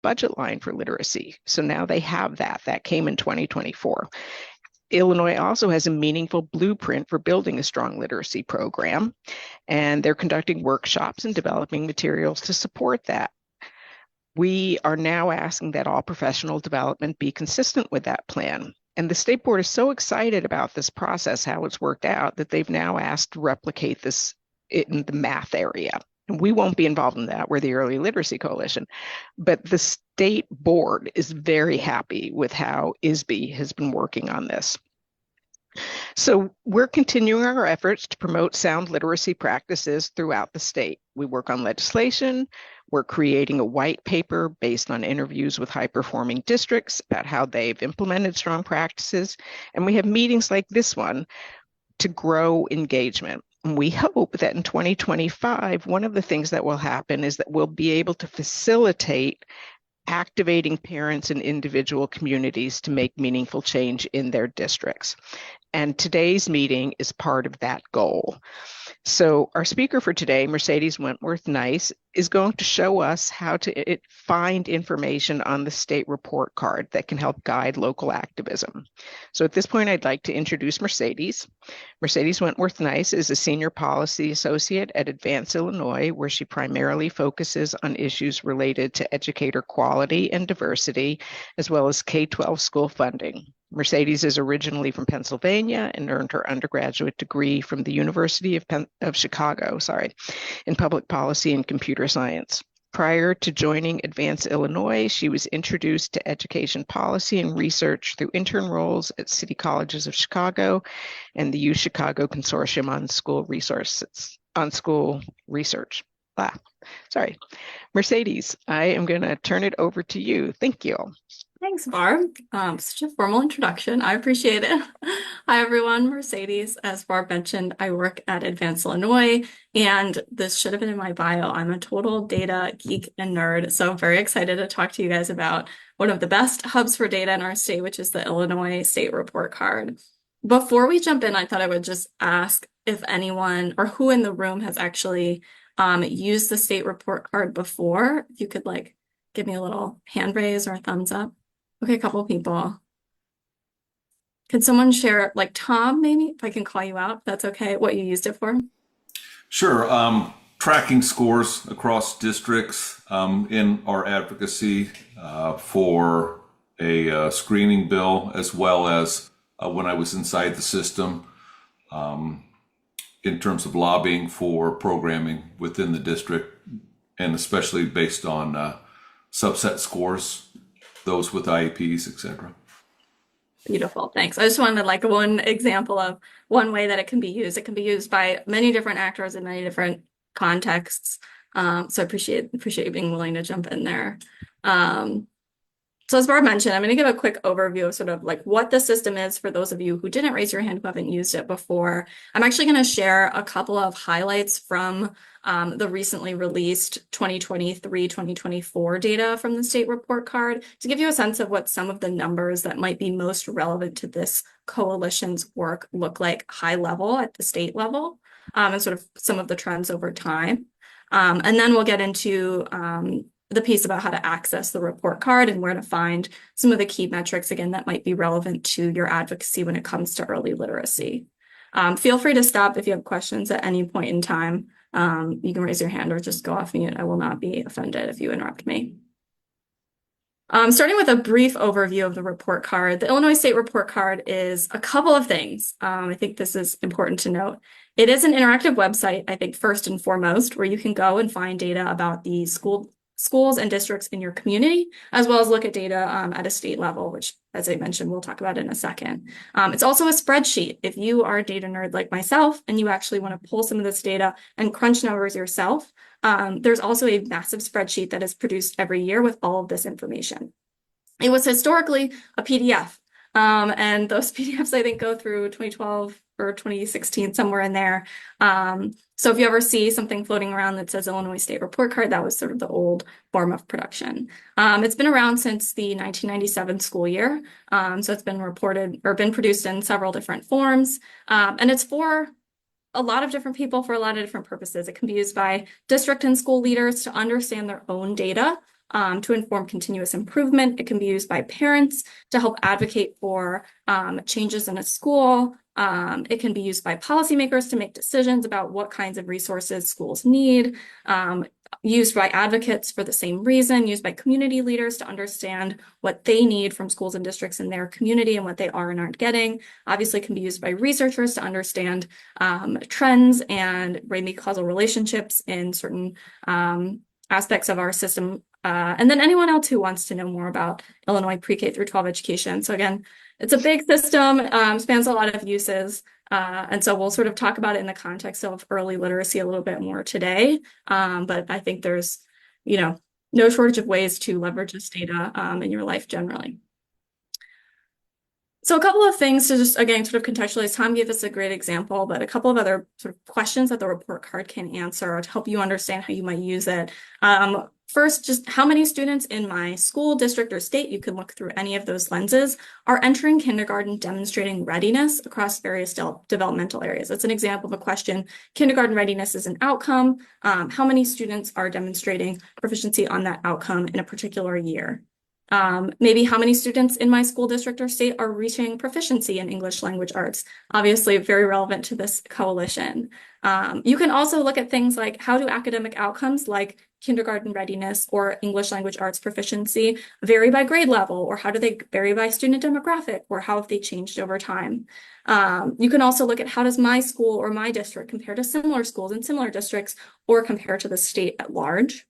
budget line for literacy. So now they have that. That came in 2024. Illinois also has a meaningful blueprint for building a strong literacy program, and they're conducting workshops and developing materials to support that. We are now asking that all professional development be consistent with that plan. And the state board is so excited about this process, how it's worked out, that they've now asked to replicate this in the math area. And we won't be involved in that. We're the Early Literacy Coalition. But the state board is very happy with how ISB has been working on this. So we're continuing our efforts to promote sound literacy practices throughout the state. We work on legislation. We're creating a white paper based on interviews with high-performing districts about how they've implemented strong practices. And we have meetings like this one to grow engagement. And we hope that in 2025, one of the things that will happen is that we'll be able to facilitate activating parents and individual communities to make meaningful change in their districts. And today's meeting is part of that goal. So our speaker for today, Mercedes Wentworth-Nice, is going to show us how to find information on the state report card that can help guide local activism. So at this point, I'd like to introduce Mercedes. Mercedes Wentworth-Nice is a Senior Policy Associate at Advance Illinois, where she primarily focuses on issues related to educator quality and diversity, as well as K-12 school funding. Mercedes is originally from Pennsylvania and earned her undergraduate degree from the University of Chicago, in public policy and computer science. Prior to joining Advance Illinois, she was introduced to education policy and research through intern roles at City Colleges of Chicago and the U Chicago Consortium on School Research. Mercedes, I am going to turn it over to you. Thank you. Thanks, Barb. Such a formal introduction. I appreciate it. Hi, everyone. Mercedes. As Barb mentioned, I work at Advance Illinois, and this should have been in my bio. I'm a total data geek and nerd, so I'm very excited to talk to you guys about one of the best hubs for data in our state, which is the Illinois State Report Card. Before we jump in, I thought I would just ask if anyone or who in the room has actually used the state report card before. If you could give me a little hand raise or a thumbs up. Okay, a couple people. Could someone share, Tom, maybe, if I can call you out, if that's okay, what you used it for? Sure. Tracking scores across districts in our advocacy for a screening bill, as well as when I was inside the system in terms of lobbying for programming within the district, and especially based on subset scores, those with IEPs, etc. Beautiful, thanks. I just wanted one example of one way that it can be used. It can be used by many different actors in many different contexts. So I appreciate you being willing to jump in there. So as Barb mentioned, I'm going to give a quick overview of sort of what the system is for those of you who didn't raise your hand, who haven't used it before. I'm actually going to share a couple of highlights from the recently released 2023-2024 data from the state report card to give you a sense of what some of the numbers that might be most relevant to this coalition's work look like high level at the state level, and sort of some of the trends over time. And then we'll get into the piece about how to access the report card and where to find some of the key metrics, again, that might be relevant to your advocacy when it comes to early literacy. Feel free to stop if you have questions at any point in time. You can raise your hand or just go off mute. I will not be offended if you interrupt me. Starting with a brief overview of the report card, the Illinois State Report Card is a couple of things. I think this is important to note. It is an interactive website, I think, first and foremost, where you can go and find data about the schools and districts in your community, as well as look at data at a state level, which, as I mentioned, we'll talk about in a second. It's also a spreadsheet. If you are a data nerd like myself and you actually want to pull some of this data and crunch numbers yourself, there's also a massive spreadsheet that is produced every year with all of this information. It was historically a PDF, and those PDFs, I think, go through 2012 or 2016, somewhere in there. So if you ever see something floating around that says Illinois State Report Card, that was sort of the old form of production. It's been around since the 1997 school year. So it's been reported or been produced in several different forms. And it's for a lot of different people for a lot of different purposes. It can be used by district and school leaders to understand their own data to inform continuous improvement. It can be used by parents to help advocate for changes in a school. It can be used by policymakers to make decisions about what kinds of resources schools need. Used by advocates for the same reason, used by community leaders to understand what they need from schools and districts in their community and what they are and aren't getting. Obviously can be used by researchers to understand trends and maybe causal relationships in certain aspects of our system. And then anyone else who wants to know more about Illinois pre-K through 12 education. So again, it's a big system, spans a lot of uses. And so we'll sort of talk about it in the context of early literacy a little bit more today. But I think there's, no shortage of ways to leverage this data in your life generally. So a couple of things to just, again, sort of contextualize. Tom gave us a great example, but a couple of other sort of questions that the report card can answer to help you understand how you might use it. First, just how many students in my school, district, or state, you can look through any of those lenses, are entering kindergarten demonstrating readiness across various developmental areas. That's an example of a question. Kindergarten readiness is an outcome. How many students are demonstrating proficiency on that outcome in a particular year? Maybe how many students in my school district or state are reaching proficiency in English language arts? Obviously very relevant to this coalition. You can also look at things like how do academic outcomes like kindergarten readiness or English language arts proficiency vary by grade level, or how do they vary by student demographic, or how have they changed over time? You can also look at how does my school or my district compare to similar schools in similar districts or compare to the state at large.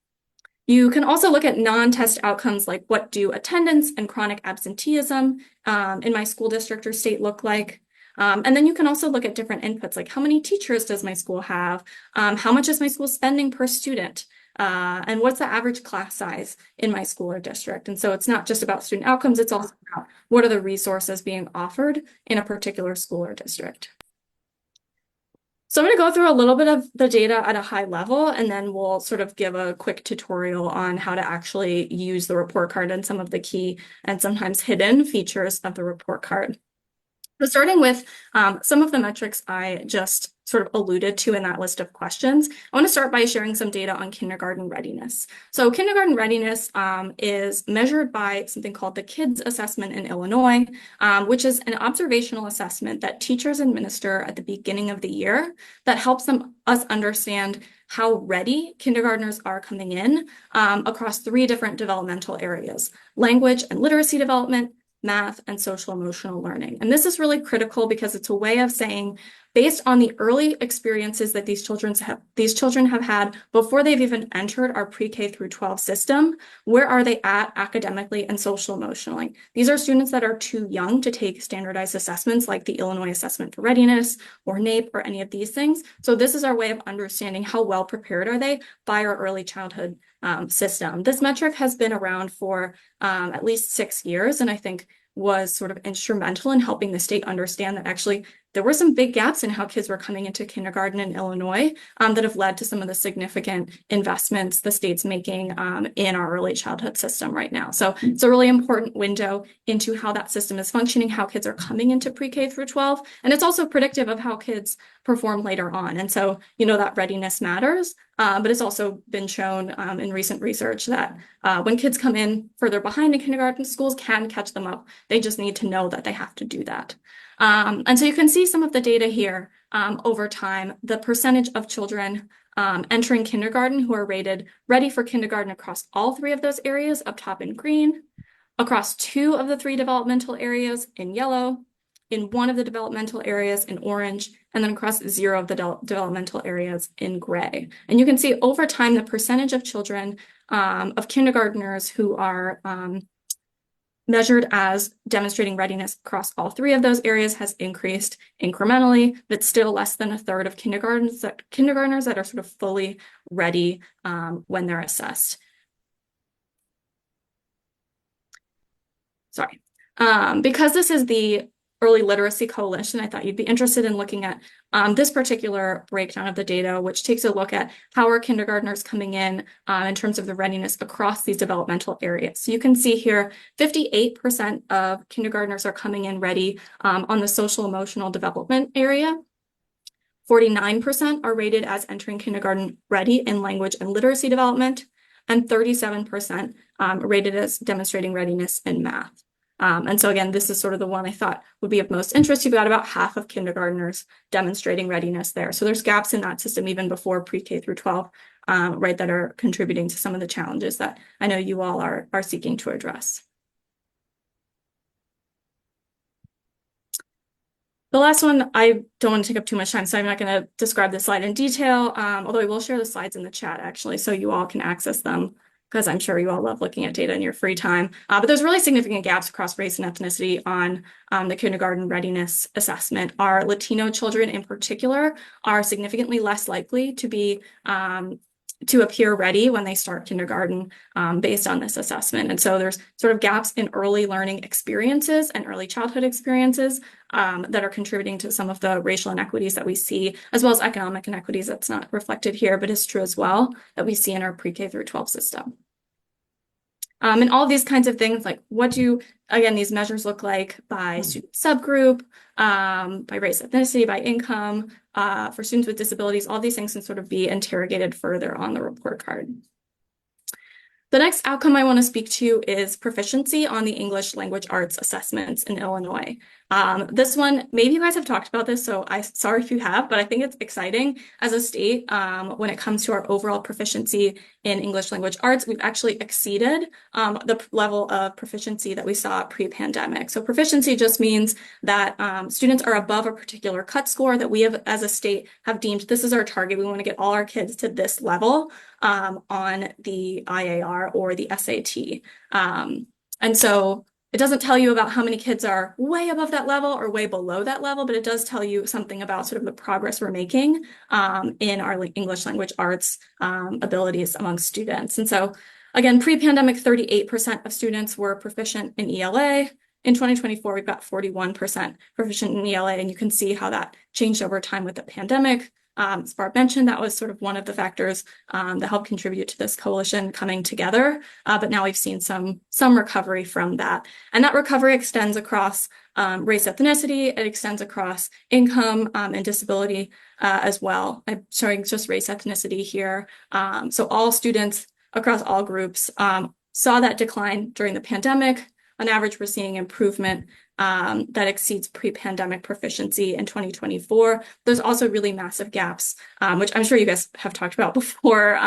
You can also look at non-test outcomes like what do attendance and chronic absenteeism in my school district or state look like. And then you can also look at different inputs like how many teachers does my school have? How much is my school spending per student? And what's the average class size in my school or district? And so it's not just about student outcomes, it's also about what are the resources being offered in a particular school or district. So I'm going to go through a little bit of the data at a high level, and then we'll sort of give a quick tutorial on how to actually use the report card and some of the key and sometimes hidden features of the report card. So starting with some of the metrics I just sort of alluded to in that list of questions, I want to start by sharing some data on kindergarten readiness. So kindergarten readiness is measured by something called the KIDS assessment in Illinois, which is an observational assessment that teachers administer at the beginning of the year that helps us understand how ready kindergartners are coming in across 3 different developmental areas: language and literacy development, math, and social emotional learning. And this is really critical because it's a way of saying, based on the early experiences that these children have had before they've even entered our pre-K through 12 system, where are they at academically and social emotionally? These are students that are too young to take standardized assessments like the Illinois Assessment for Readiness or NAEP or any of these things. So this is our way of understanding how well prepared are they by our early childhood system. This metric has been around for at least 6 years, and I think was sort of instrumental in helping the state understand that actually there were some big gaps in how kids were coming into kindergarten in Illinois that have led to some of the significant investments the state's making in our early childhood system right now. So it's a really important window into how that system is functioning, how kids are coming into pre-K through 12, and it's also predictive of how kids perform later on. And so, that readiness matters, but it's also been shown in recent research that when kids come in further behind in kindergarten, schools can catch them up. They just need to know that they have to do that. And so you can see some of the data here over time, the percentage of children entering kindergarten who are rated ready for kindergarten across all 3 of those areas up top in green, across 2 of the 3 developmental areas in yellow, in 1 of the developmental areas in orange, and then across 0 of the developmental areas in gray. And you can see over time, the percentage of children, of kindergartners who are measured as demonstrating readiness across all 3 of those areas has increased incrementally, but still less than a third of kindergartners that are sort of fully ready when they're assessed. Sorry. Because this is the Early Literacy Coalition, I thought you'd be interested in looking at this particular breakdown of the data, which takes a look at how are kindergartners coming in terms of the readiness across these developmental areas. So you can see here, 58% of kindergartners are coming in ready on the social emotional development area. 49% are rated as entering kindergarten ready in language and literacy development, and 37% rated as demonstrating readiness in math. And so again, this is sort of the one I thought would be of most interest. You've got about half of kindergartners demonstrating readiness there. So there's gaps in that system even before pre-K through 12, right, that are contributing to some of the challenges that I know you all are seeking to address. The last one, I don't want to take up too much time, so I'm not going to describe the slide in detail, although I will share the slides in the chat, actually, so you all can access them, because I'm sure you all love looking at data in your free time. But there's really significant gaps across race and ethnicity on the kindergarten readiness assessment. Our Latino children in particular are significantly less likely to be to appear ready when they start kindergarten based on this assessment. And so there's sort of gaps in early learning experiences and early childhood experiences that are contributing to some of the racial inequities that we see, as well as economic inequities. That's not reflected here, but is true as well, that we see in our pre-K through 12 system. And all of these kinds of things, like what do, again, these measures look like by student subgroup, by race, ethnicity, by income, for students with disabilities, all these things can sort of be interrogated further on the report card. The next outcome I want to speak to is proficiency on the English language arts assessments in Illinois. This one, maybe you guys have talked about this, so sorry if you have, but I think it's exciting as a state when it comes to our overall proficiency in English language arts. We've actually exceeded the level of proficiency that we saw pre-pandemic. So proficiency just means that students are above a particular cut score that we have as a state have deemed this is our target. We want to get all our kids to this level on the IAR or the SAT. And so it doesn't tell you about how many kids are way above that level or way below that level, but it does tell you something about sort of the progress we're making in our English language arts abilities among students. And so again, pre-pandemic, 38% of students were proficient in ELA. In 2024, we've got 41% proficient in ELA, and you can see how that changed over time with the pandemic. As Barb mentioned, that was sort of one of the factors that helped contribute to this coalition coming together. But now we've seen some recovery from that. And that recovery extends across race, ethnicity. It extends across income and disability as well. I'm showing just race, ethnicity here. So all students across all groups saw that decline during the pandemic. On average, we're seeing improvement that exceeds pre-pandemic proficiency in 2024. There's also really massive gaps, which I'm sure you guys have talked about before,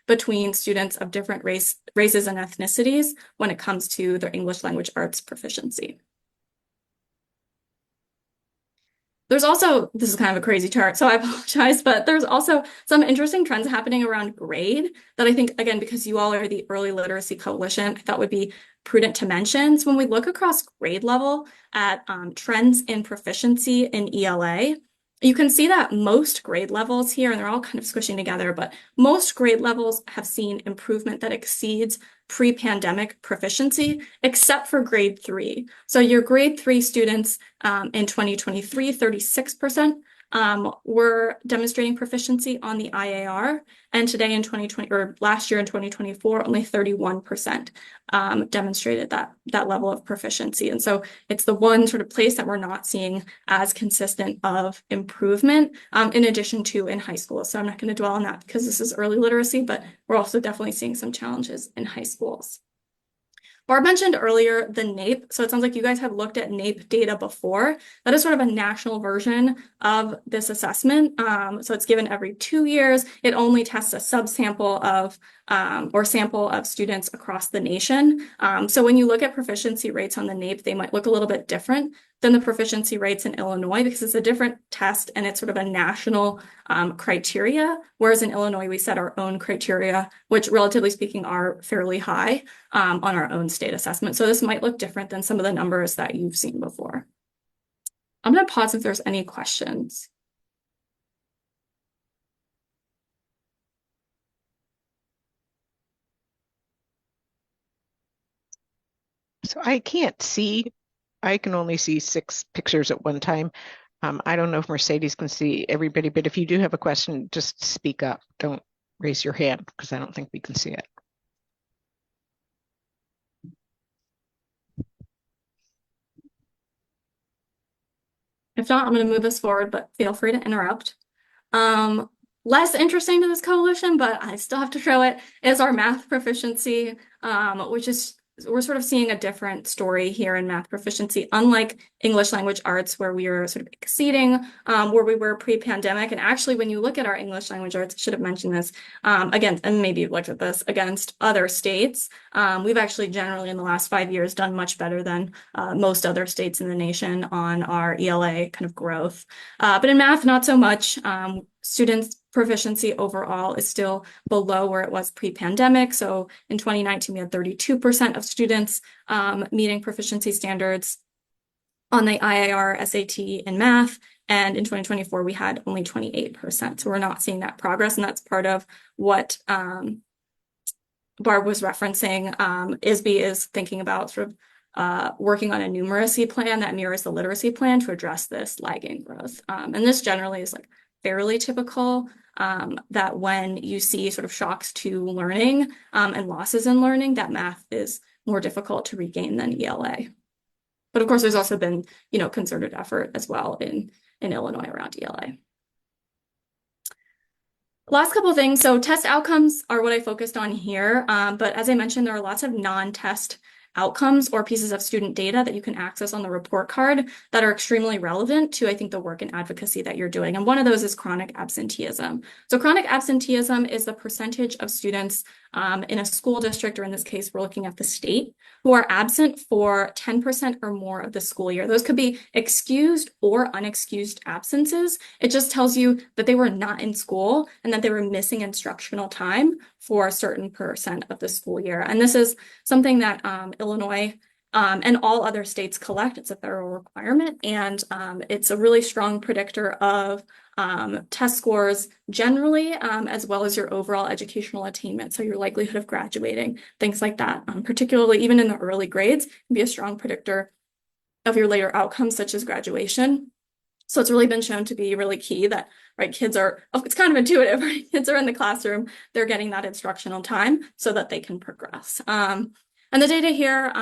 between students of different races and ethnicities when it comes to their English language arts proficiency. There's also, this is kind of a crazy chart, so I apologize, but there's also some interesting trends happening around grade that I think, again, because you all are the Early Literacy Coalition, I thought would be prudent to mention. So when we look across grade level at trends in proficiency in ELA, you can see that most grade levels here, and they're all kind of squishing together, but most grade levels have seen improvement that exceeds pre-pandemic proficiency, except for grade 3. So your grade 3 students in 2023, 36% were demonstrating proficiency on the IAR, and today in 2020, or last year in 2024, only 31% demonstrated that level of proficiency. And so it's the one sort of place that we're not seeing as consistent of improvement in addition to in high school. So I'm not going to dwell on that because this is early literacy, but we're also definitely seeing some challenges in high schools. Barb mentioned earlier the NAEP. So it sounds like you guys have looked at NAEP data before. That is sort of a national version of this assessment. So it's given every 2 years. It only tests a subsample of or sample of students across the nation. So when you look at proficiency rates on the NAEP, they might look a little bit different than the proficiency rates in Illinois because it's a different test and it's sort of a national criteria. Whereas in Illinois, we set our own criteria, which relatively speaking are fairly high on our own state assessment. So this might look different than some of the numbers that you've seen before. I'm going to pause if there's any questions. So I can't see. I can only see 6 pictures at one time. I don't know if Mercedes can see everybody, but if you do have a question, just speak up. Don't raise your hand because I don't think we can see it. If not, I'm going to move us forward, but feel free to interrupt. less interesting to this coalition, but I still have to show it, is our math proficiency, which is, we're sort of seeing a different story here in math proficiency, unlike English language arts, where we are sort of exceeding where we were pre-pandemic. And actually, when you look at our English language arts, I should have mentioned this, again, and maybe you've looked at this, against other states, we've actually generally in the last 5 years done much better than most other states in the nation on our ELA kind of growth. But in math, not so much. Students' proficiency overall is still below where it was pre-pandemic. So in 2019, we had 32% of students meeting proficiency standards on the IIR SAT in math. And in 2024, we had only 28%. So we're not seeing that progress. And that's part of what Barb was referencing. ISB is thinking about sort of working on a numeracy plan that mirrors the literacy plan to address this lagging growth. And this generally is like fairly typical, that when you see sort of shocks to learning and losses in learning, that math is more difficult to regain than ELA. But of course, there's also been, concerted effort as well in Illinois around ELA. Last couple of things. So test outcomes are what I focused on here. But as I mentioned, there are lots of non-test outcomes or pieces of student data that you can access on the report card that are extremely relevant to, I think, the work and advocacy that you're doing. And one of those is chronic absenteeism. So chronic absenteeism is the percentage of students in a school district, or in this case, we're looking at the state, who are absent for 10% or more of the school year. Those could be excused or unexcused absences. It just tells you that they were not in school and that they were missing instructional time for a certain percent of the school year. And this is something that Illinois and all other states collect. It's a federal requirement, and it's a really strong predictor of test scores generally, as well as your overall educational attainment. So your likelihood of graduating, things like that, particularly even in the early grades, can be a strong predictor of your later outcomes, such as graduation. So it's really been shown to be really key that, right, kids are, it's kind of intuitive, right? Kids are in the classroom, they're getting that instructional time so that they can progress. And the data here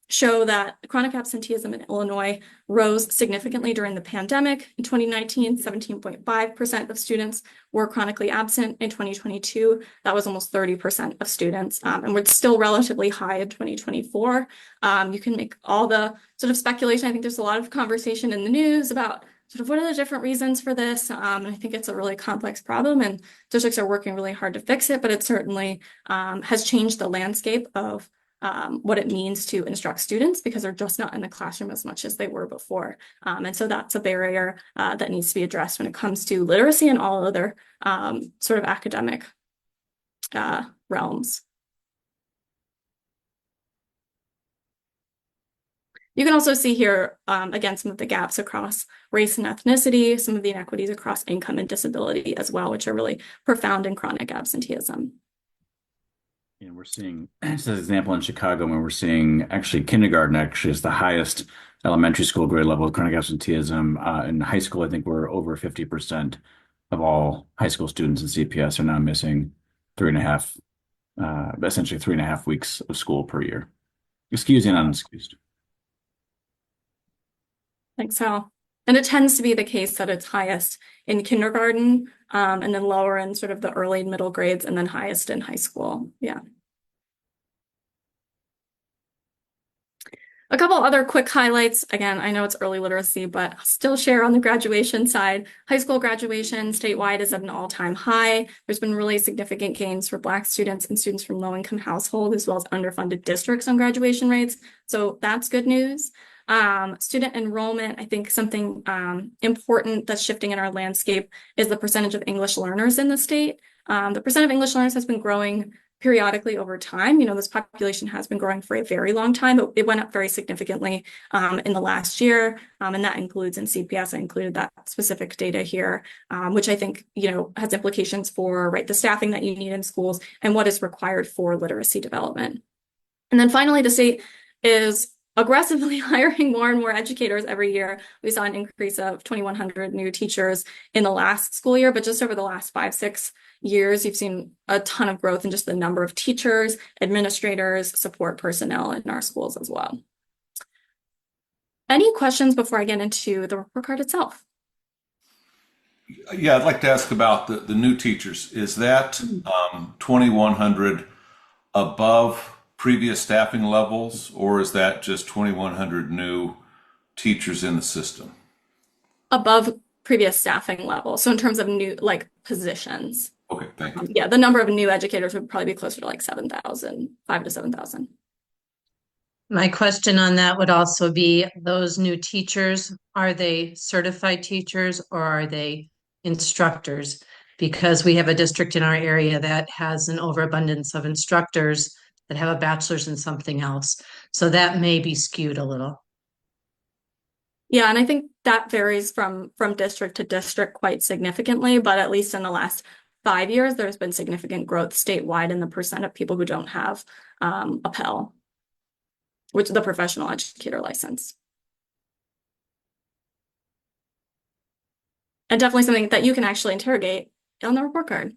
show that chronic absenteeism in Illinois rose significantly during the pandemic. In 2019, 17.5% of students were chronically absent. In 2022, that was almost 30% of students. And we're still relatively high in 2024. You can make all the sort of speculation. I think there's a lot of conversation in the news about sort of what are the different reasons for this. And I think it's a really complex problem, and districts are working really hard to fix it, but it certainly has changed the landscape of what it means to instruct students, because they're just not in the classroom as much as they were before. And so that's a barrier that needs to be addressed when it comes to literacy and all other sort of academic realms. You can also see here, again, some of the gaps across race and ethnicity, some of the inequities across income and disability as well, which are really profound in chronic absenteeism. And we're seeing, as an example, in Chicago, where we're seeing actually kindergarten actually is the highest elementary school grade level of chronic absenteeism. In high school, I think we're over 50% of all high school students in CPS are now missing essentially 3.5 weeks of school per year. Excused and unexcused. Thanks, Hal. And it tends to be the case that it's highest in kindergarten, and then lower in sort of the early and middle grades, and then highest in high school. Yeah. A couple other quick highlights. Again, I know it's early literacy, but I'll still share on the graduation side. High school graduation statewide is at an all-time high. There's been really significant gains for Black students and students from low-income households, as well as underfunded districts on graduation rates. So that's good news. Student enrollment, I think something important that's shifting in our landscape is the percentage of English learners in the state. The percent of English learners has been growing periodically over time. This population has been growing for a very long time, but it went up very significantly in the last year. And that includes in CPS, I included that specific data here, which I think, has implications for, right, the staffing that you need in schools and what is required for literacy development. And then finally, the state is aggressively hiring more and more educators every year. We saw an increase of 2,100 new teachers in the last school year, but just over the last 5-6 years, you've seen a ton of growth in just the number of teachers, administrators, support personnel in our schools as well. Any questions before I get into the report card itself? Yeah, I'd like to ask about the new teachers. Is that 2,100 above previous staffing levels, or is that just 2,100 new teachers in the system? Above previous staffing level. So in terms of new like positions, Okay, thank you. yeah, the number of new educators would probably be closer to like 7,000, 5 to 7,000. My question on that would also be those new teachers, are they certified teachers or are they instructors? Because we have a district in our area that has an overabundance of instructors that have a bachelor's in something else. So that may be skewed a little. Yeah, and I think that varies from district to district quite significantly, but at least in the last 5 years, there's been significant growth statewide in the percent of people who don't have a Pell, which is the professional educator license. And definitely something that you can actually interrogate on the report card.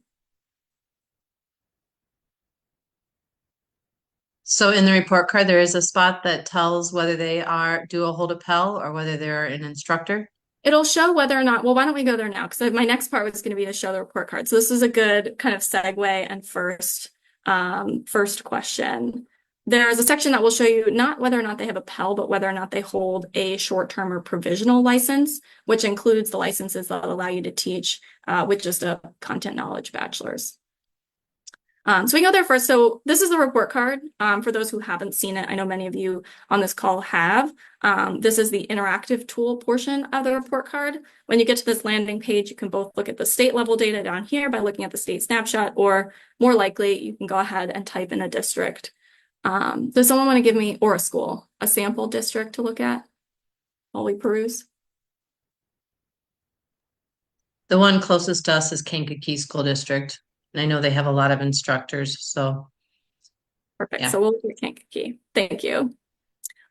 So in the report card, there is a spot that tells whether they do hold a Pell or whether they're an instructor. It'll show whether or not, well, why don't we go there now? Because my next part was going to be to show the report card. So this is a good kind of segue and first question. There's a section that will show you not whether or not they have a Pell, but whether or not they hold a short-term or provisional license, which includes the licenses that allow you to teach with just a content knowledge bachelor's. So we can go there first. So this is the report card. For those who haven't seen it, I know many of you on this call have. This is the interactive tool portion of the report card. When you get to this landing page, you can both look at the state level data down here by looking at the state snapshot, or more likely, you can go ahead and type in a district. Does someone want to give me, or a school, a sample district to look at while we peruse? The one closest to us is Kankakee School District. And I know they have a lot of instructors, so. Perfect. Yeah. So we'll look at Kankakee. Thank you.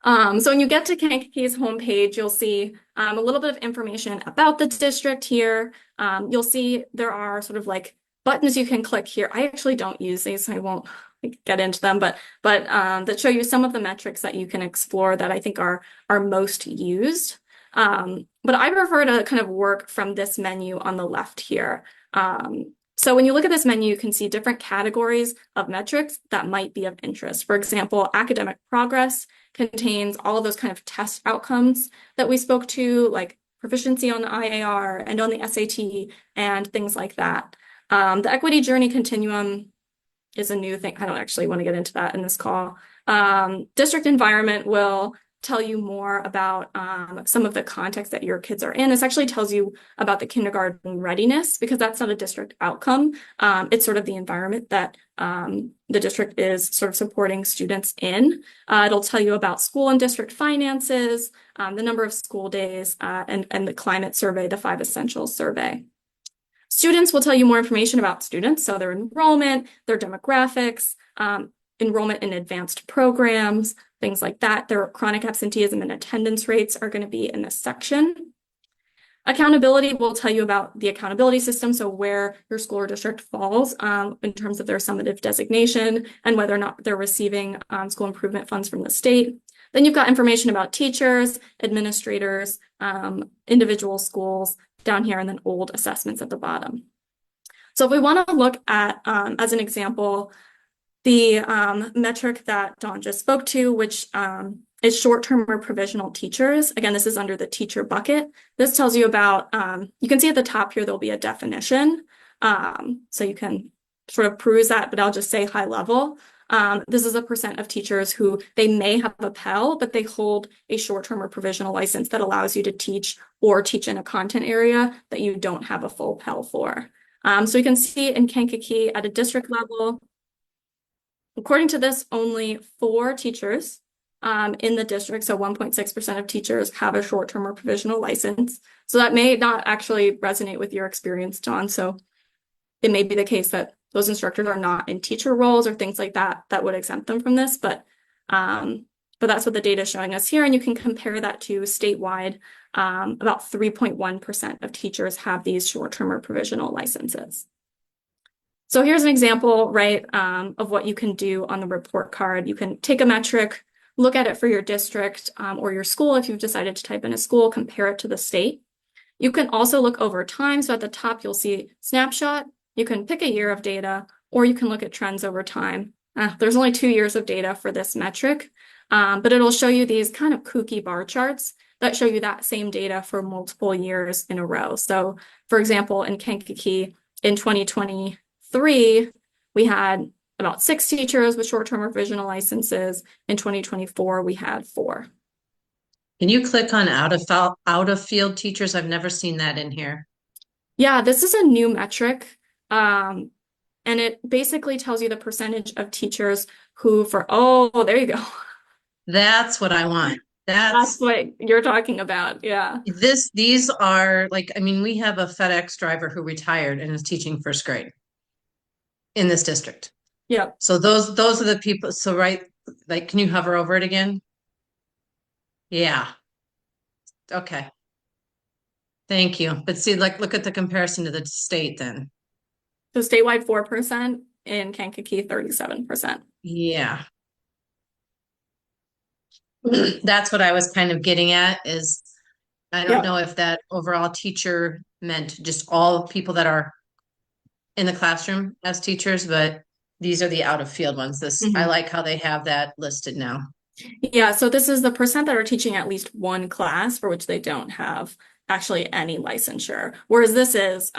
So when you get to Kankakee's homepage, you'll see a little bit of information about the district here. You'll see there are sort of like buttons you can click here. I actually don't use these, so I won't get into them, but that show you some of the metrics that you can explore that I think are most used. But I prefer to kind of work from this menu on the left here. So when you look at this menu, you can see different categories of metrics that might be of interest. For example, academic progress contains all of those kind of test outcomes that we spoke to, like proficiency on the IAR and on the SAT and things like that. The equity journey continuum is a new thing. I don't actually want to get into that in this call. District environment will tell you more about some of the context that your kids are in. This actually tells you about the kindergarten readiness, because that's not a district outcome. It's sort of the environment that the district is sort of supporting students in. It'll tell you about school and district finances, the number of school days, and the climate survey, the 5 essentials survey. Students will tell you more information about students, so their enrollment, their demographics, enrollment in advanced programs, things like that. Their chronic absenteeism and attendance rates are going to be in this section. Accountability will tell you about the accountability system, so where your school or district falls in terms of their summative designation and whether or not they're receiving school improvement funds from the state. Then you've got information about teachers, administrators, individual schools down here, and then old assessments at the bottom. So if we want to look at, as an example, the metric that Dawn just spoke to, which is short-term or provisional teachers. Again, this is under the teacher bucket. This tells you about, you can see at the top here, there'll be a definition. So you can sort of peruse that, but I'll just say high level. This is a percent of teachers who they may have a Pell, but they hold a short-term or provisional license that allows you to teach or teach in a content area that you don't have a full Pell for. So you can see in Kankakee at a district level, according to this, only 4 teachers in the district, so 1.6% of teachers have a short-term or provisional license. So that may not actually resonate with your experience, Dawn. So it may be the case that those instructors are not in teacher roles or things like that that would exempt them from this, but that's what the data is showing us here, and you can compare that to statewide. About 3.1% of teachers have these short-term or provisional licenses. So here's an example, right, of what you can do on the report card. You can take a metric, look at it for your district or your school if you've decided to type in a school, compare it to the state. You can also look over time. So at the top, you'll see snapshot. You can pick a year of data, or you can look at trends over time. There's only 2 years of data for this metric, but it'll show you these kind of kooky bar charts that show you that same data for multiple years in a row. So for example, in Kankakee in 2023, we had about 6 teachers with short-term or provisional licenses. In 2024, we had 4. Can you click on out of field teachers? I've never seen that in here. Yeah, this is a new metric. And it basically tells you the percentage of teachers who oh, there you go. That's what I want. That's what you're talking about. Yeah. These are like, I mean, we have a FedEx driver who retired and is teaching first grade in this district. Yep. So those are the people. So right, like, can you hover over it again? Yeah. Okay. Thank you. But see, like, look at the comparison to the state then. So statewide 4%, in Kankakee 37%. Yeah. That's what I was kind of getting at is I don't Yep. know if that overall teacher meant just all people that are in the classroom as teachers, but these are the out of field ones. I like how they have that listed now. Yeah, so this is the percent that are teaching at least one class for which they don't have actually any licensure. Whereas this is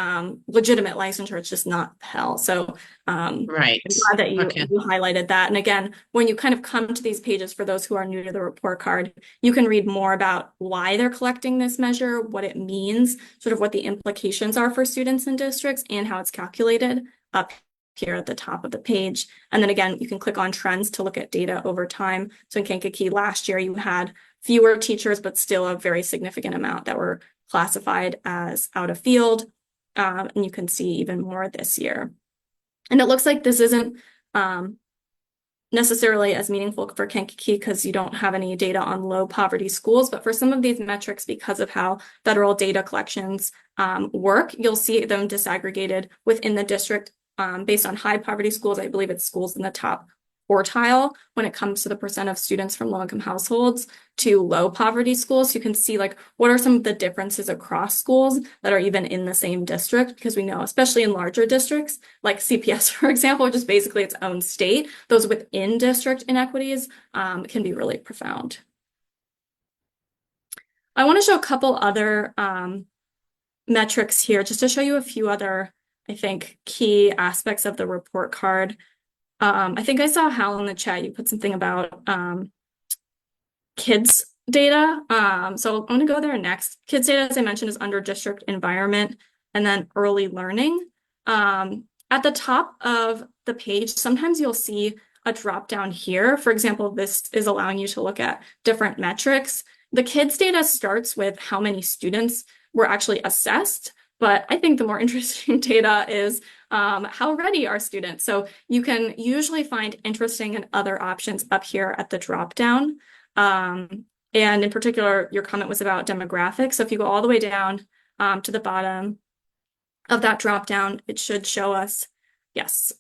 legitimate licensure, it's just not Pell. So right. I'm glad that you highlighted that. And again, when you kind of come to these pages, for those who are new to the report card, you can read more about why they're collecting this measure, what it means, sort of what the implications are for students and districts, and how it's calculated up here at the top of the page. And then again, you can click on trends to look at data over time. So in Kankakee last year, you had fewer teachers, but still a very significant amount that were classified as out of field. And you can see even more this year. And it looks like this isn't necessarily as meaningful for Kankakee because you don't have any data on low poverty schools, but for some of these metrics, because of how federal data collections work, you'll see them disaggregated within the district based on high poverty schools. I believe it's schools in the top quartile when it comes to the percent of students from low-income households to low poverty schools. You can see like what are some of the differences across schools that are even in the same district, because we know, especially in larger districts like CPS, for example, which is basically its own state, those within district inequities can be really profound. I want to show a couple other metrics here just to show you a few other, I think, key aspects of the report card. I think I saw Hal in the chat, you put something about kids data. So I'm going to go there next. Kids data, as I mentioned, is under district environment and then early learning. At the top of the page, sometimes you'll see a drop down here. For example, this is allowing you to look at different metrics. The kids data starts with how many students were actually assessed. But I think the more interesting data is how ready are students. So you can usually find interesting and other options up here at the drop down. And in particular, your comment was about demographics. So if you go all the way down to the bottom of that drop down, it should show us, yes,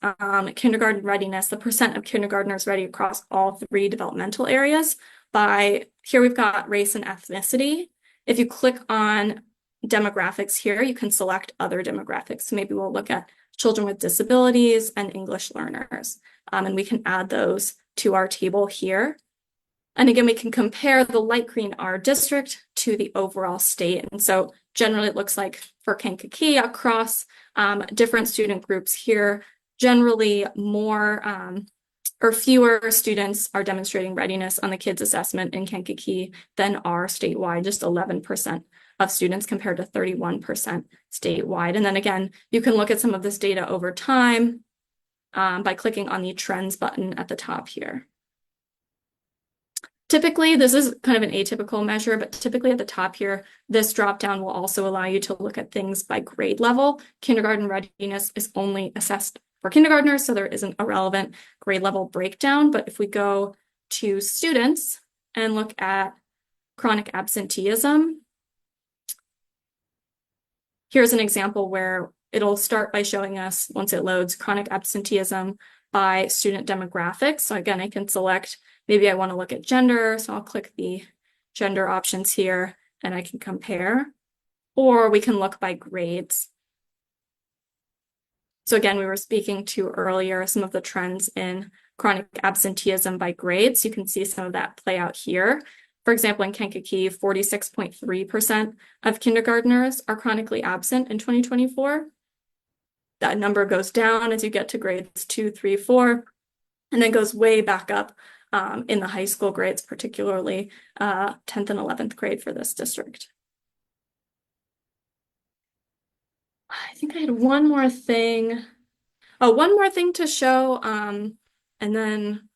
kindergarten readiness, the percent of kindergartners ready across all 3 developmental areas. Here we've got race and ethnicity. If you click on demographics here, you can select other demographics. So maybe we'll look at children with disabilities and English learners. And we can add those to our table here. And again, we can compare the light green, our district, to the overall state. And so generally it looks like for Kankakee across different student groups here, generally more or fewer students are demonstrating readiness on the kids assessment in Kankakee than are statewide, just 11% of students compared to 31% statewide. And then again, you can look at some of this data over time by clicking on the trends button at the top here. Typically, this is kind of an atypical measure, but typically at the top here, this dropdown will also allow you to look at things by grade level. Kindergarten readiness is only assessed for kindergartners, so there isn't a relevant grade level breakdown. But if we go to students and look at chronic absenteeism, here's an example where it'll start by showing us, once it loads, chronic absenteeism by student demographics. So again, I can select, maybe I want to look at gender, so I'll click the gender options here and I can compare. or we can look by grades. So again, we were speaking to earlier some of the trends in chronic absenteeism by grades. You can see some of that play out here. For example, in Kankakee, 46.3% of kindergartners are chronically absent in 2024. That number goes down as you get to grades 2, 3, 4, and then goes way back up in the high school grades, particularly 10th and 11th grade for this district. I think I had one more thing. Oh, one more thing to show. And then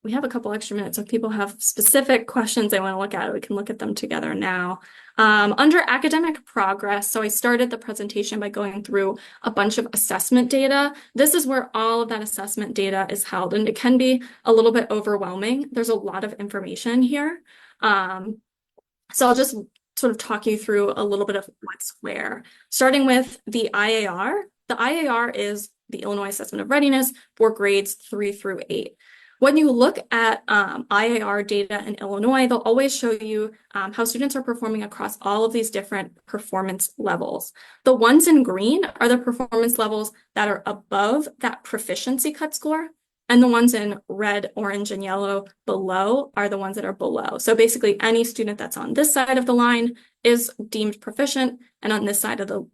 we have a couple extra minutes. If people have specific questions they want to look at, we can look at them together now. Under academic progress, so I started the presentation by going through a bunch of assessment data. This is where all of that assessment data is held, and it can be a little bit overwhelming. There's a lot of information here. So I'll just sort of talk you through a little bit of what's where. Starting with the IAR. The IAR is the Illinois Assessment of Readiness for grades 3 through 8. When you look at IAR data in Illinois, they'll always show you how students are performing across all of these different performance levels. The ones in green are the performance levels that are above that proficiency cut score, and the ones in red, orange, and yellow below are the ones that are below. So basically, any student that's on this side of the line is deemed proficient, and on this side of the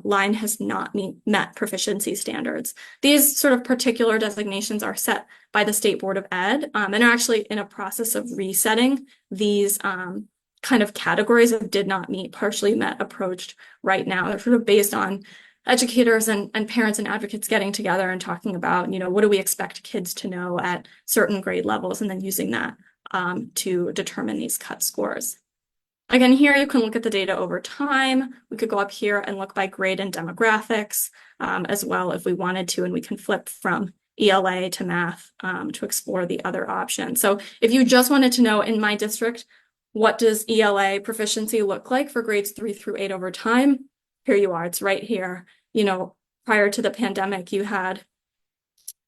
line has not met proficiency standards. These sort of particular designations are set by the State Board of Ed and are actually in a process of resetting these kind of categories of did not meet, partially met, approached right now. They're sort of based on educators and parents and advocates getting together and talking about, you know, what do we expect kids to know at certain grade levels, and then using that to determine these cut scores. Again, here you can look at the data over time. We could go up here and look by grade and demographics as well if we wanted to, and we can flip from ELA to math to explore the other options. So if you just wanted to know in my district, what does ELA proficiency look like for grades 3 through 8 over time? Here you are, it's right here. You know, prior to the pandemic, you had,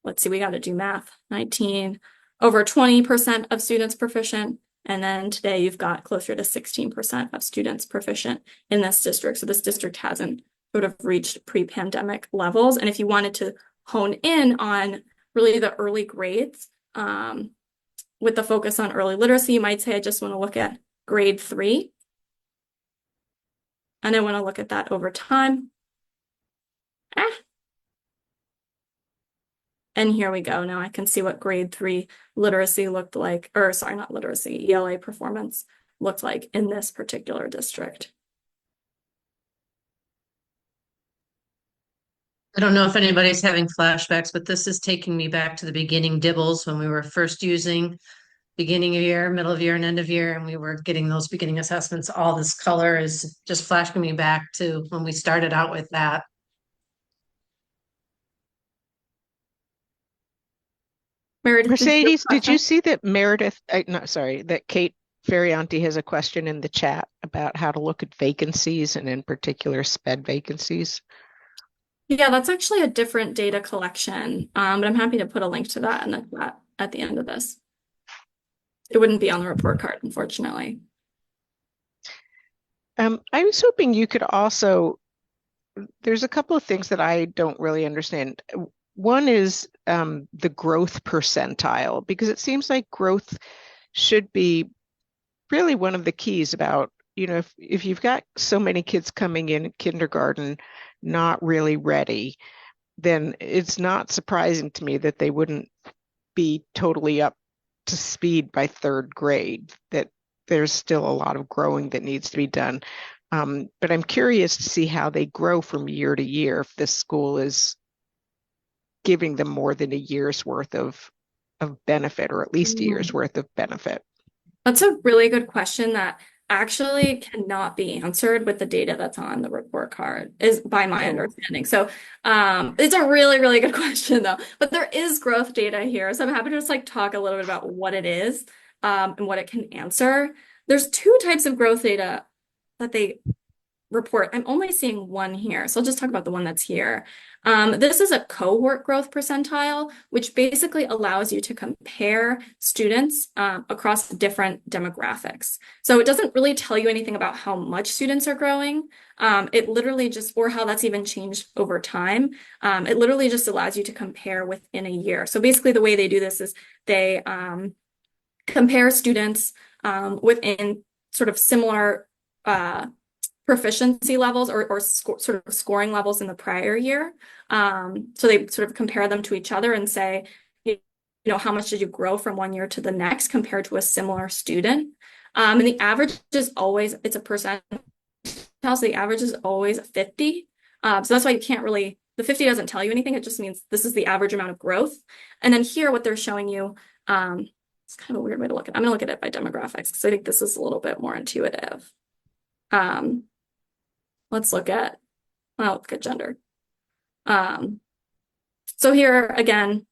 let's see, we got to do math, 19, over 20% of students proficient. And then today you've got closer to 16% of students proficient in this district. So this district hasn't sort of reached pre-pandemic levels. And if you wanted to hone in on really the early grades with the focus on early literacy, you might say, I just want to look at grade 3. And I want to look at that over time. And here we go. Now I can see what grade 3 literacy looked like, or sorry, not literacy, ELA performance looked like in this particular district. I don't know if anybody's having flashbacks, but this is taking me back to the beginning dibbles when we were first using beginning of year, middle of year, and end of year, and we were getting those beginning assessments. All this color is just flashing me back to when we started out with that. Meredith, Mercedes, did you see that that Kate Ferrianti has a question in the chat about how to look at vacancies and in particular SPED vacancies? Yeah, that's actually a different data collection, but I'm happy to put a link to that at the end of this. It wouldn't be on the report card, unfortunately. I was hoping you could also, there's a couple of things that I don't really understand. One is the growth percentile, because it seems like growth should be really one of the keys about, you know, if you've got so many kids coming in kindergarten not really ready, then it's not surprising to me that they wouldn't be totally up to speed by 3rd grade, that there's still a lot of growing that needs to be done. But I'm curious to see how they grow from year to year if this school is giving them more than a year's worth of benefit, or at least a year's worth of benefit. That's a really good question that actually cannot be answered with the data that's on the report card, is by my understanding. So it's a really, really good question though. But there is growth data here. So I'm happy to just like talk a little bit about what it is and what it can answer. There's 2 types of growth data that they report, I'm only seeing one here. So I'll just talk about the one that's here. This is a cohort growth percentile, which basically allows you to compare students across different demographics. So it doesn't really tell you anything about how much students are growing. It literally just, or how that's even changed over time. It literally just allows you to compare within a year. So basically the way they do this is they compare students within sort of similar proficiency levels or sort of scoring levels in the prior year. So they sort of compare them to each other and say, you know, how much did you grow from one year to the next compared to a similar student? And the average is always, it's a percent. So the average is always 50. So that's why you can't really, the 50 doesn't tell you anything. It just means this is the average amount of growth. And then here, what they're showing you, it's kind of a weird way to look at it. I'm going to look at it by demographics because I think this is a little bit more intuitive. Let's look at, well, look at gender. So here again,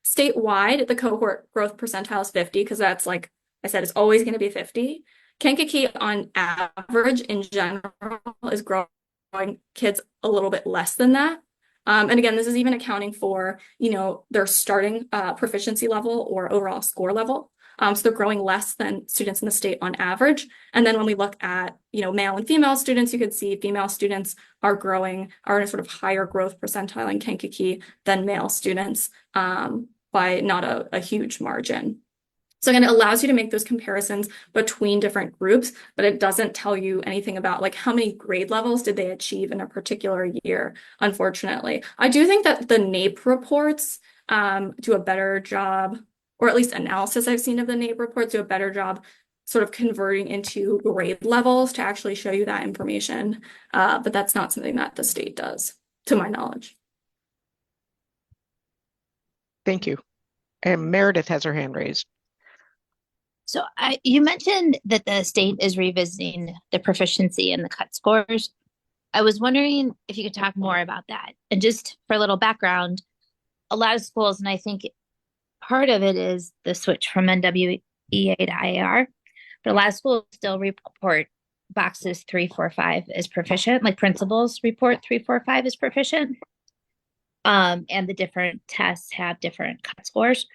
statewide, the cohort growth percentile is 50 because that's, like I said, it's always going to be 50. Kankakee on average in general is growing kids a little bit less than that. And again, this is even accounting for, you know, their starting proficiency level or overall score level. So they're growing less than students in the state on average. And then when we look at, you know, male and female students, you could see female students are in a sort of higher growth percentile in Kankakee than male students by not a huge margin. So again, it allows you to make those comparisons between different groups, but it doesn't tell you anything about like how many grade levels did they achieve in a particular year, unfortunately. I do think that the NAEP reports do a better job, or at least analysis I've seen of the NAEP reports do a better job sort of converting into grade levels to actually show you that information. But that's not something that the state does, to my knowledge. Thank you. And Meredith has her hand raised. So you mentioned that the state is revisiting the proficiency and the cut scores. I was wondering if you could talk more about that. And just for a little background, a lot of schools, and I think part of it is the switch from NWEA to IAR, but a lot of schools still report boxes 3, 4, 5 as proficient, like principals report 3, 4, 5 as proficient. And the different tests have different cut scores.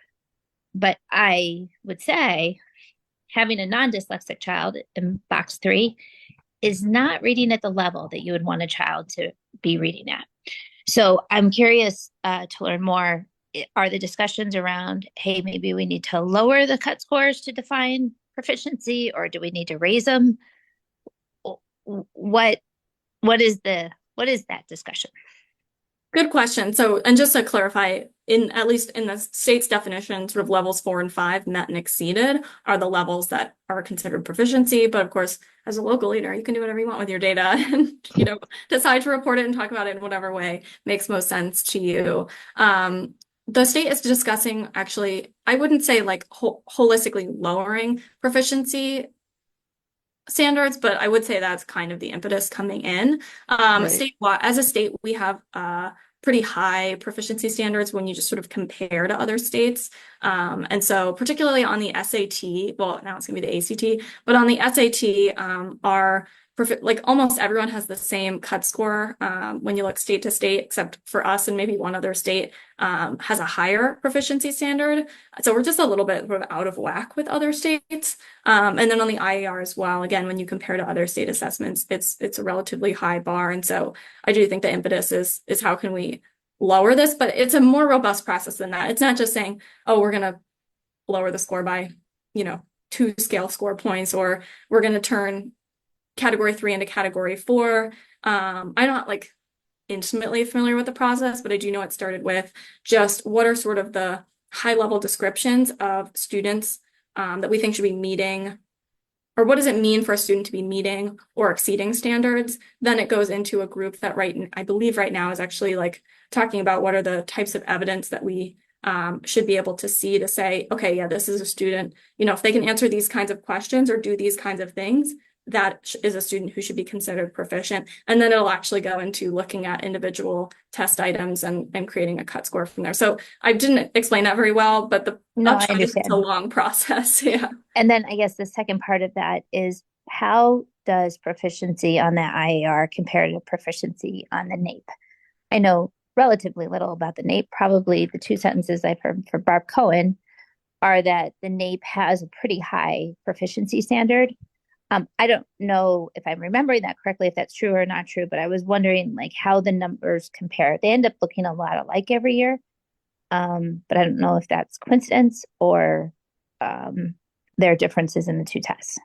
But I would say having a non-dyslexic child in box 3 is not reading at the level that you would want a child to be reading at. So I'm curious to learn more. Are the discussions around, hey, maybe we need to lower the cut scores to define proficiency, or do we need to raise them? What is that discussion? Good question. So, and just to clarify, at least in the state's definition, sort of levels 4 and 5 met and exceeded are the levels that are considered proficiency. But of course, as a local leader, you can do whatever you want with your data and, you know, decide to report it and talk about it in whatever way makes most sense to you. The state is discussing, actually, I wouldn't say like holistically lowering proficiency standards, but I would say that's kind of the impetus coming in. Statewide, as a state, we have pretty high proficiency standards when you just sort of compare to other states. And so particularly on the SAT, well, now it's gonna be the ACT, but on the SAT, like almost everyone has the same cut score when you look state to state, except for us and maybe one other state has a higher proficiency standard. So we're just a little bit sort of out of whack with other states. And then on the IER as well, again, when you compare to other state assessments, it's a relatively high bar. And so I do think the impetus is how can we lower this, but it's a more robust process than that. It's not just saying, oh, we're gonna lower the score by, you know, 2 scale score points, or we're gonna turn category 3 into category 4. I'm not like intimately familiar with the process, but I do know it started with just what are sort of the high level descriptions of students that we think should be meeting, or what does it mean for a student to be meeting or exceeding standards? Then it goes into a group that I believe right now is actually like talking about what are the types of evidence that we should be able to see to say, okay, yeah, this is a student, you know, if they can answer these kinds of questions or do these kinds of things, that is a student who should be considered proficient. And then it'll actually go into looking at individual test items and creating a cut score from there. So I didn't explain that very well, but it's a long process. Yeah. And then I guess the second part of that is how does proficiency on the IAR compare to proficiency on the NAEP? I know relatively little about the NAEP. Probably the two sentences I've heard from Barb Cohen are that the NAEP has a pretty high proficiency standard. I don't know if I'm remembering that correctly, if that's true or not true, but I was wondering like how the numbers compare. They end up looking a lot alike every year, but I don't know if that's coincidence or there are differences in the two tests.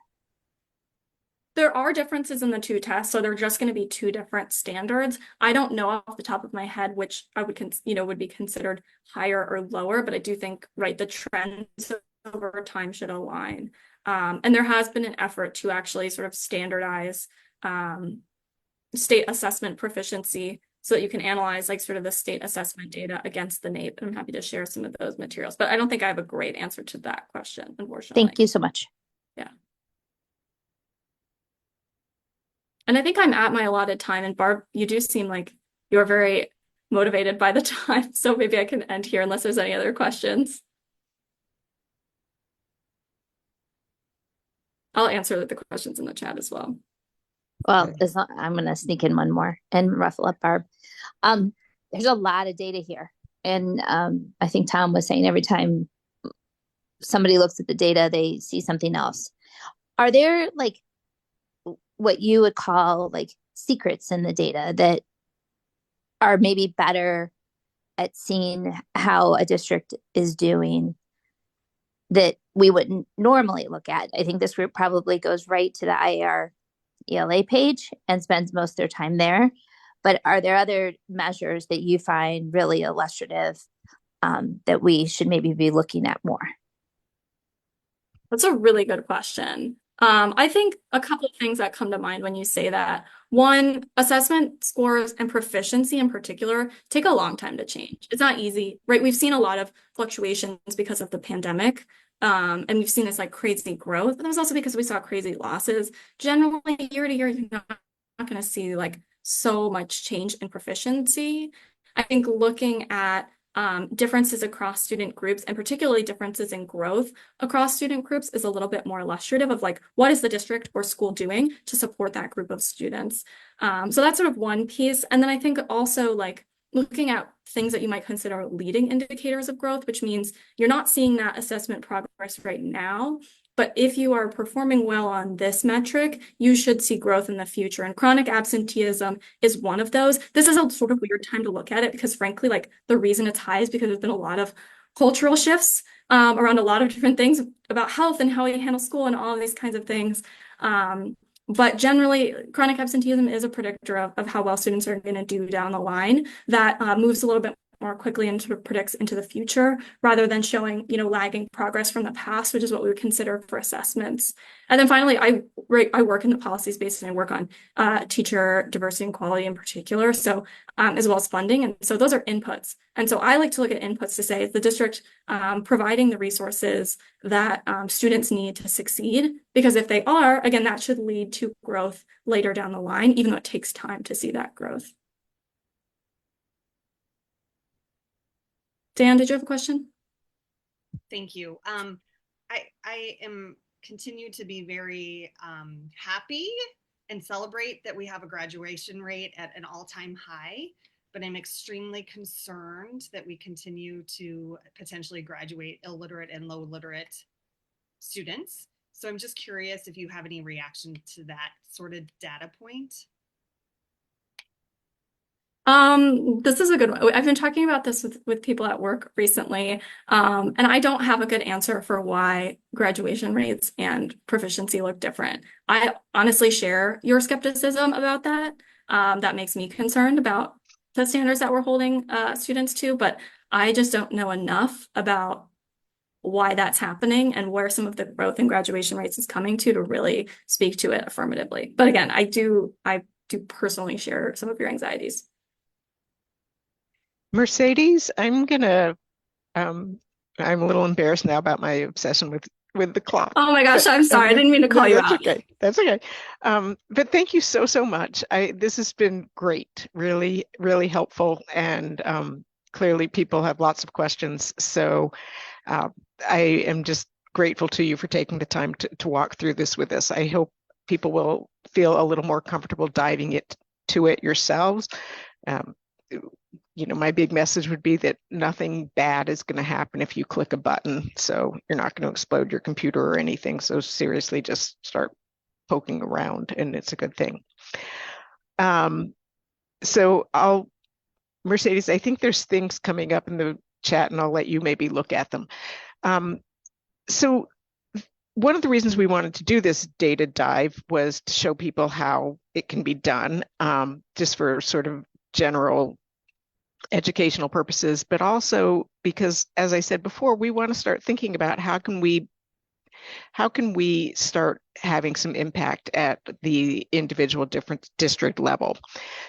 There are differences in the two tests, so they're just going to be two different standards. I don't know off the top of my head which I would would be considered higher or lower, but I do think the trends over time should align. And there has been an effort to actually sort of standardize state assessment proficiency so that you can analyze like sort of the state assessment data against the NAEP. And I'm happy to share some of those materials, but I don't think I have a great answer to that question, unfortunately. Thank you so much. Yeah. And I think I'm at my allotted time. And Barb, you do seem like you're very motivated by the time. So maybe I can end here unless there's any other questions. I'll answer the questions in the chat as well. Well, I'm going to sneak in one more and ruffle up Barb. There's a lot of data here. And I think Tom was saying every time somebody looks at the data, they see something else. Are there like what you would call like secrets in the data that are maybe better at seeing how a district is doing that we wouldn't normally look at? I think this group probably goes right to the IAR ELA page and spends most of their time there. But are there other measures that you find really illustrative that we should maybe be looking at more? That's a really good question. I think a couple of things that come to mind when you say that. One, assessment scores and proficiency in particular take a long time to change. It's not easy, right? We've seen a lot of fluctuations because of the pandemic. And we've seen this like crazy growth, but that was also because we saw crazy losses. Generally, year to year, you're not going to see like so much change in proficiency. I think looking at differences across student groups and particularly differences in growth across student groups is a little bit more illustrative of like, what is the district or school doing to support that group of students? So that's sort of one piece. And then I think also like looking at things that you might consider leading indicators of growth, which means you're not seeing that assessment progress right now. But if you are performing well on this metric, you should see growth in the future. And chronic absenteeism is one of those. This is a sort of weird time to look at it because frankly, like the reason it's high is because there's been a lot of cultural shifts around a lot of different things about health and how we handle school and all of these kinds of things. But generally, chronic absenteeism is a predictor of how well students are going to do down the line. That moves a little bit more quickly and sort of predicts into the future rather than showing, lagging progress from the past, which is what we would consider for assessments. And then finally, I work in the policy space and I work on teacher diversity and quality in particular, so as well as funding. And so those are inputs. And so I like to look at inputs to say, is the district providing the resources that students need to succeed? Because if they are, again, that should lead to growth later down the line, even though it takes time to see that growth. Dan, did you have a question? Thank you. I am continue to be very happy and celebrate that we have a graduation rate at an all-time high, but I'm extremely concerned that we continue to potentially graduate illiterate and low literate students. So I'm just curious if you have any reaction to that sort of data point. This is a good one. I've been talking about this with people at work recently, and I don't have a good answer for why graduation rates and proficiency look different. I honestly share your skepticism about that. That makes me concerned about the standards that we're holding students to, but I just don't know enough about why that's happening and where some of the growth in graduation rates is coming to really speak to it affirmatively. But again, I do personally share some of your anxieties. Mercedes, I'm a little embarrassed now about my obsession with the clock. Oh my gosh, I'm sorry. I didn't mean to call you out. Okay. That's okay. But thank you so much. This has been great, really, really helpful. And clearly people have lots of questions. So I am just grateful to you for taking the time to walk through this with us. I hope people will feel a little more comfortable diving to it yourselves. My big message would be that nothing bad is going to happen if you click a button. So you're not going to explode your computer or anything. So seriously, just start poking around, and it's a good thing. Mercedes, I think there's things coming up in the chat, and I'll let you maybe look at them. So one of the reasons we wanted to do this data dive was to show people how it can be done, just for sort of general educational purposes, but also because, as I said before, we want to start thinking about how can we start having some impact at the individual different district level.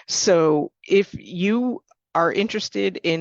So if you are interested in